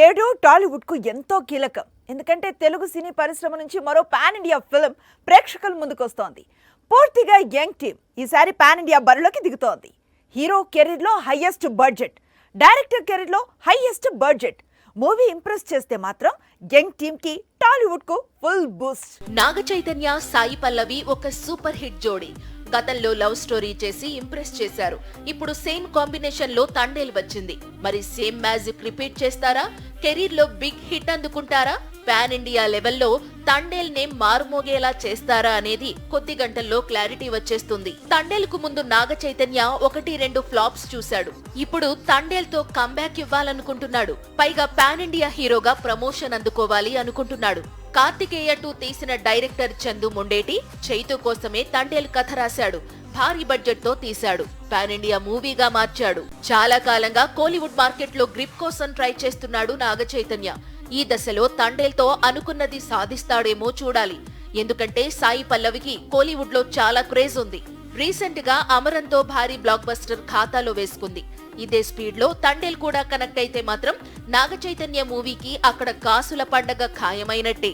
ఏడు టాలీవుడ్ కు ఎంతో కీలకం. ఎందుకంటే తెలుగు సినీ పరిశ్రమ నుంచి మరో పాన్ ఇండియా ఫిల్మ్ ప్రేక్షకుల ముందుకొస్తోంది. పూర్తిగా యంగ్ టీమ్ ఈసారి పాన్ ఇండియా బరిలోకి దిగుతోంది. హీరో కెరీర్ లో హైయెస్ట్ బడ్జెట్, డైరెక్టర్ కెరీర్ లో హైయెస్ట్ బడ్జెట్. మూవీ ఇంప్రెస్ చేస్తే మాత్రం యంగ్ టీమ్ కి టాలీవుడ్ కు ఫుల్ బూస్ట్. నాగ చైతన్య, సాయి పల్లవి ఒక సూపర్ హిట్ జోడీ. గతంలో లవ్ స్టోరీ చేసి ఇంప్రెస్ చేశారు. ఇప్పుడు సేమ్ కాంబినేషన్ లో తండేల్ వచ్చింది. మరి సేమ్ మ్యాజిక్ రిపీట్ చేస్తారా? కెరీర్ లో బిగ్ హిట్ అందుకుంటారా? పాన్ ఇండియా లెవెల్లో తండేల్ నేమ్ మారుమోగేలా చేస్తారా అనేది కొద్ది గంటల్లో క్లారిటీ వచ్చేస్తుంది. తండేల్ కు ముందు నాగ చైతన్య 1-2 ఫ్లాప్స్ చూశాడు. ఇప్పుడు తండేల్ తో కంబ్యాక్ ఇవ్వాలనుకుంటున్నాడు. పైగా పాన్ ఇండియా హీరోగా ప్రమోషన్ అందుకోవాలి అనుకుంటున్నాడు. కార్తికేయ 2 తీసిన డైరెక్టర్ చందు మొండేటి చైతు కోసమే తండేల్ కథ రాశాడు. భారీ బడ్జెట్ తో తీశాడు. పాన్ ఇండియా మూవీగా మార్చాడు. చాలా కాలంగా కోలీవుడ్ మార్కెట్ లో గ్రిప్ కోసం ట్రై చేస్తున్నాడు నాగ చైతన్య. ఈ దశలో తండేల్ తో అనుకున్నది సాధిస్తాడేమో చూడాలి. ఎందుకంటే సాయి పల్లవికి కోలీవుడ్ లో చాలా క్రేజ్ ఉంది. రీసెంట్ గా అమరంతో భారీ బ్లాక్ బస్టర్ ఖాతాలో వేసుకుంది. ఇదే స్పీడ్ లో తండేల్ కూడా కనెక్ట్ అయితే మాత్రం నాగ చైతన్య మూవీకి అక్కడ కాసుల పండగ ఖాయమైనట్టే.